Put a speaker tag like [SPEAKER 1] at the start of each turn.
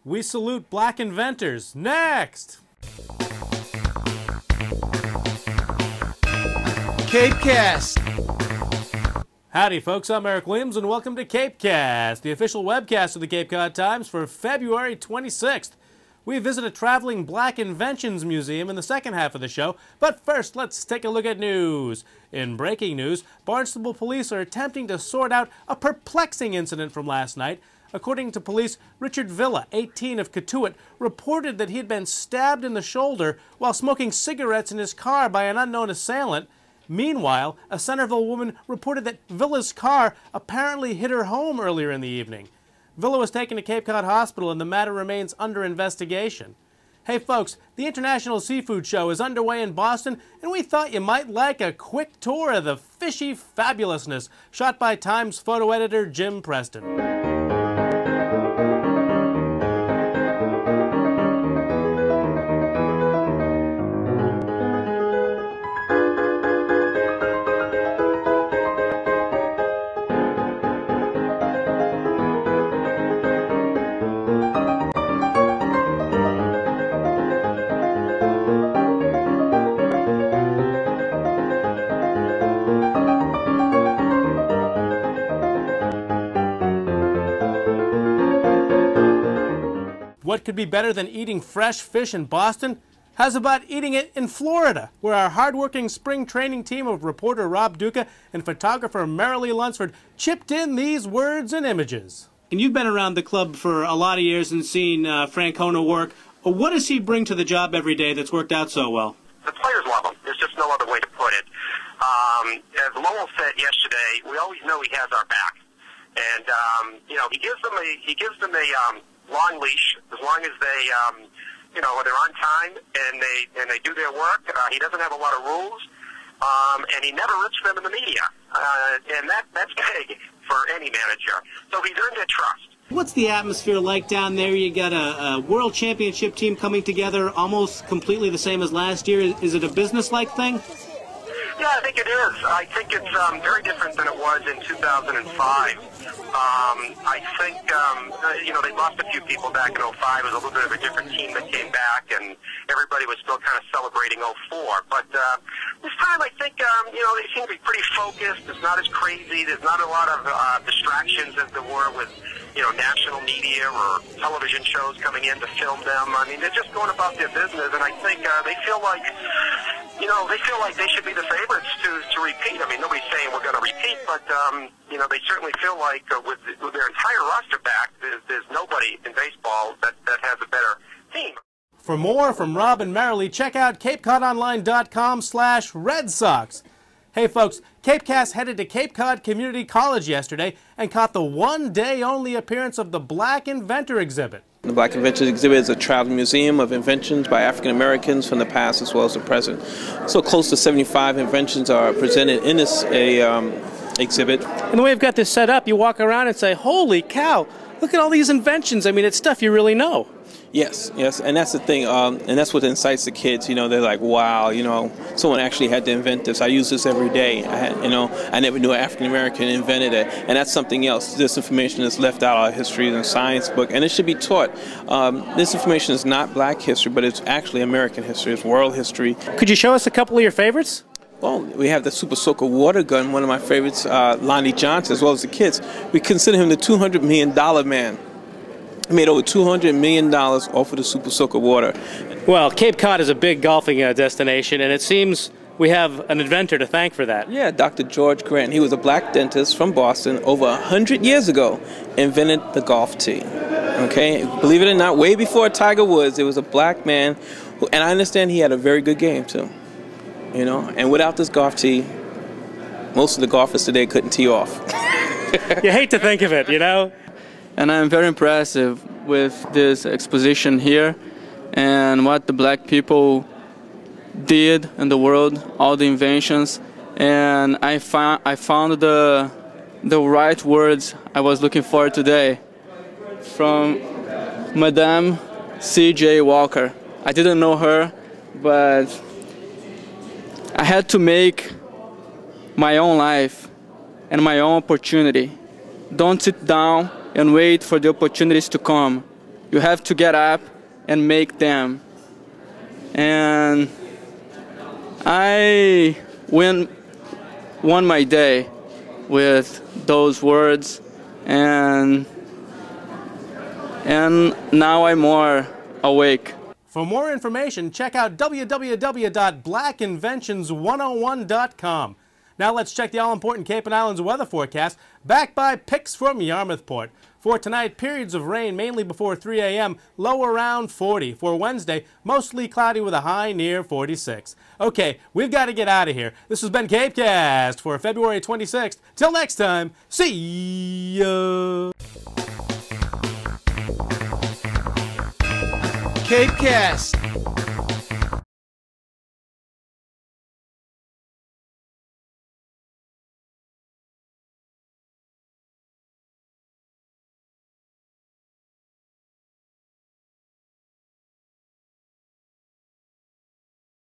[SPEAKER 1] We salute black inventors. Next!
[SPEAKER 2] CapeCast.
[SPEAKER 1] Howdy folks, I'm Eric Williams and welcome to CapeCast, the official webcast of the Cape Cod Times for February 26th. We visit a traveling black inventions museum in the second half of the show, but first let's take a look at news. In breaking news, Barnstable police are attempting to sort out a perplexing incident from last night. According to police, Richard Villa, 18 of Cotuit, reported that he had been stabbed in the shoulder while smoking cigarettes in his car by an unknown assailant. Meanwhile, a Centerville woman reported that Villa's car apparently hit her home earlier in the evening. Villa was taken to Cape Cod Hospital and the matter remains under investigation. Hey folks, the International Seafood Show is underway in Boston and we thought you might like a quick tour of the fishy fabulousness shot by Times photo editor Jim Preston. What could be better than eating fresh fish in Boston? How's about eating it in Florida, where our hardworking spring training team of reporter Rob Duca and photographer Marilee Lunsford chipped in these words and images. And you've been around the club for a lot of years and seen Francona work. What does he bring to the job every day that's worked out so well?
[SPEAKER 3] The players love him. There's just no other way to put it. As Lowell said yesterday, we always know he has our back, and he gives them a long leash as long as they they're on time and they do their work. He doesn't have a lot of rules, and he never rips them in the media, and that's big for any manager. So he's earned their trust.
[SPEAKER 1] What's the atmosphere like down there? You got a world championship team coming together almost completely the same as last year. Is it a business-like thing?
[SPEAKER 3] Yeah, I think it is. I think it's very different than it was in 2005. I think, they lost a few people back in 05. It was a little bit of a different team that came back, and everybody was still kind of celebrating 04. But this time, I think, they seem to be pretty focused. It's not as crazy. There's not a lot of distractions as there were with, national media or television shows coming in to film them. I mean, they're just going about their business, and I think they feel like they should be the favorites to repeat. I mean, nobody's saying we're going to repeat, but, they certainly feel like with their entire roster back, there's nobody in baseball that has a better team.
[SPEAKER 1] For more from Rob and Marilee, check out CapeCodOnline.com/Red Sox. Hey folks, CapeCast headed to Cape Cod Community College yesterday and caught the one-day-only appearance of the Black Inventor exhibit.
[SPEAKER 2] The Black Inventors exhibit is a traveling museum of inventions by African Americans from the past as well as the present. So close to 75 inventions are presented in this exhibit.
[SPEAKER 1] And the way we've got this set up, you walk around and say, holy cow, look at all these inventions. I mean, it's stuff you really know.
[SPEAKER 2] Yes, and that's the thing, and that's what incites the kids. They're like, wow, someone actually had to invent this. I use this every day. I never knew an African American invented it, and that's something else. This information is left out of our history and science book, and it should be taught. This information is not black history, but it's actually American history. It's world history.
[SPEAKER 1] Could you show us a couple of your favorites?
[SPEAKER 2] Well, we have the Super Soaker water gun, one of my favorites, Lonnie Johnson, as well as the kids. We consider him the $200 million man. He made over $200 million off of the Super Soaker water.
[SPEAKER 1] Well, Cape Cod is a big golfing destination, and it seems we have an inventor to thank for that.
[SPEAKER 2] Yeah, Dr. George Grant. He was a black dentist from Boston over 100 years ago, invented the golf tee. Okay, believe it or not, way before Tiger Woods, there was a black man, and I understand he had a very good game too. And without this golf tee, most of the golfers today couldn't tee off.
[SPEAKER 1] You hate to think of it,
[SPEAKER 4] And I'm very impressed with this exposition here and what the black people did in the world, all the inventions. And I found the right words I was looking for today from Madame C.J. Walker. I didn't know her, but I had to make my own life and my own opportunity. Don't sit down and wait for the opportunities to come. You have to get up and make them. And I won my day with those words, and now I'm more awake.
[SPEAKER 1] For more information, check out www.blackinventions101.com. Now let's check the all-important Cape and Islands weather forecast, backed by pics from Yarmouthport. For tonight, periods of rain mainly before 3 a.m., low around 40. For Wednesday, mostly cloudy with a high near 46. Okay, we've got to get out of here. This has been CapeCast for February 26th. Till next time, see ya!
[SPEAKER 5] CapeCast.